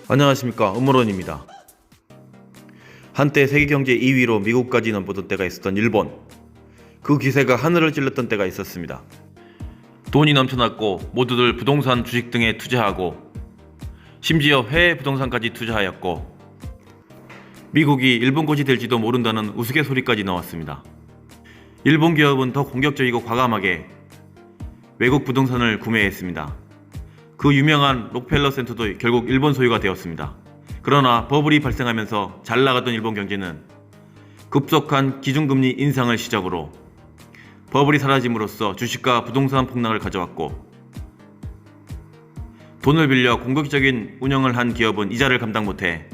안녕하십니까, 음모론입니다. 한때 세계경제 2위로 미국까지 넘보던 때가 있었던 일본, 그 기세가 하늘을 찔렀던 때가 있었습니다. 돈이 넘쳐났고 모두들 부동산, 주식 등에 투자하고 심지어 해외 부동산까지 투자하였고 미국이 일본 것이 될지도 모른다는 우스갯소리까지 나왔습니다. 일본 기업은 더 공격적이고 과감하게 외국 부동산을 구매했습니다. 그 유명한 록펠러 센터도 결국 일본 소유가 되었습니다. 그러나 버블이 발생하면서 잘 나가던 일본 경제는 급속한 기준금리 인상을 시작으로 버블이 사라짐으로써 주식과 부동산 폭락을 가져왔고, 돈을 빌려 공격적인 운영을 한 기업은 이자를 감당 못해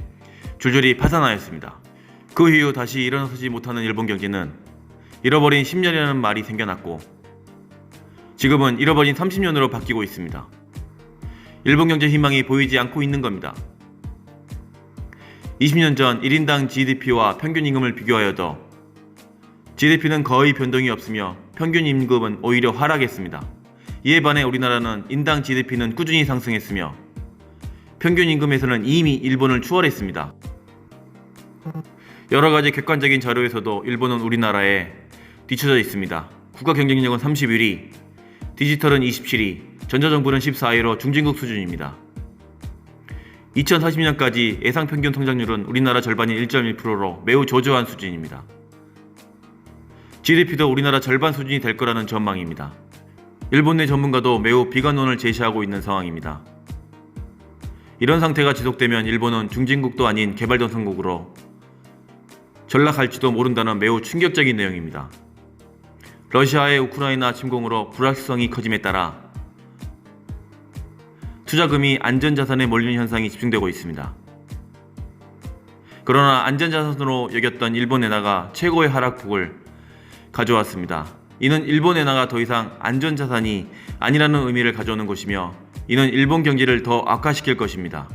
줄줄이 파산하였습니다. 그 이후 다시 일어서지 못하는 일본 경제는 잃어버린 10년이라는 말이 생겨났고 지금은 잃어버린 30년으로 바뀌고 있습니다. 일본 경제 희망이 보이지 않고 있는 겁니다. 20년 전 1인당 GDP와 평균 임금을 비교하여도 GDP는 거의 변동이 없으며 평균 임금은 오히려 하락했습니다. 이에 반해 우리나라는 인당 GDP는 꾸준히 상승했으며 평균 임금에서는 이미 일본을 추월했습니다. 여러가지 객관적인 자료에서도 일본은 우리나라에 뒤처져 있습니다. 국가 경쟁력은 31위, 디지털은 27위, 전자정부는 14위로 중진국 수준입니다. 2040년까지 예상평균 성장률은 우리나라 절반인 1.1%로 매우 저조한 수준입니다. GDP도 우리나라 절반 수준이 될 거라는 전망입니다. 일본 내 전문가도 매우 비관론을 제시하고 있는 상황입니다. 이런 상태가 지속되면 일본은 중진국도 아닌 개발도상국으로 전락할지도 모른다는 매우 충격적인 내용입니다. 러시아의 우크라이나 침공으로 불확실성이 커짐에 따라 투자금이 안전자산에 몰리는 현상이 집중되고 있습니다. 그러나 안전자산으로 여겼던 일본 엔화가 최고의 하락폭을 가져왔습니다. 이는 일본 엔화가 더 이상 안전자산이 아니라는 의미를 가져오는 것이며 이는 일본 경제를 더 악화시킬 것입니다.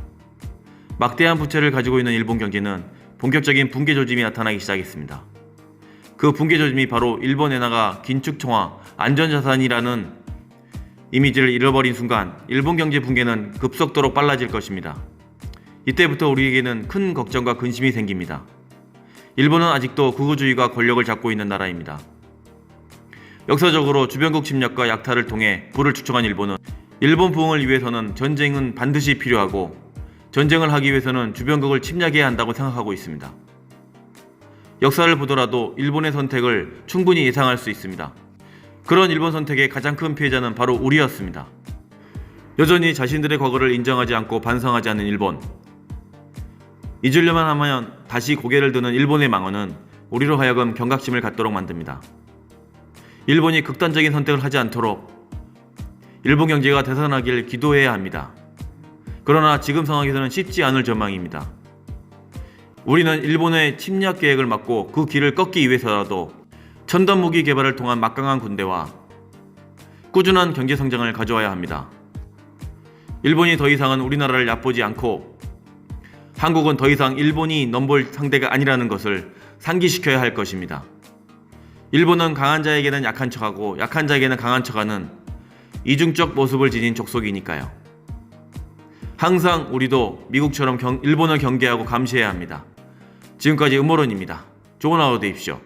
막대한 부채를 가지고 있는 일본 경제는 본격적인 붕괴 조짐이 나타나기 시작했습니다. 그 붕괴 조짐이 바로 일본 엔화가 긴축통화, 안전자산이라는 이미지를 잃어버린 순간 일본 경제 붕괴는 급속도로 빨라질 것입니다. 이때부터 우리에게는 큰 걱정과 근심이 생깁니다. 일본은 아직도 극우주의가 권력을 잡고 있는 나라입니다. 역사적으로 주변국 침략과 약탈을 통해 부를 축적한 일본은 일본 부흥을 위해서는 전쟁은 반드시 필요하고 전쟁을 하기 위해서는 주변국을 침략해야 한다고 생각하고 있습니다. 역사를 보더라도 일본의 선택을 충분히 예상할 수 있습니다. 그런 일본 선택의 가장 큰 피해자는 바로 우리였습니다. 여전히 자신들의 과거를 인정하지 않고 반성하지 않는 일본. 잊으려만 하면 다시 고개를 드는 일본의 망언은 우리로 하여금 경각심을 갖도록 만듭니다. 일본이 극단적인 선택을 하지 않도록 일본 경제가 되살아나길 기도해야 합니다. 그러나 지금 상황에서는 쉽지 않을 전망입니다. 우리는 일본의 침략 계획을 막고 그 길을 꺾기 위해서라도 첨단 무기 개발을 통한 막강한 군대와 꾸준한 경제 성장을 가져와야 합니다. 일본이 더 이상은 우리나라를 얕보지 않고 한국은 더 이상 일본이 넘볼 상대가 아니라는 것을 상기시켜야 할 것입니다. 일본은 강한 자에게는 약한 척하고 약한 자에게는 강한 척하는 이중적 모습을 지닌 족속이니까요. 항상 우리도 미국처럼 일본을 경계하고 감시해야 합니다. 지금까지 음모론입니다. 좋은 하루 되십시오.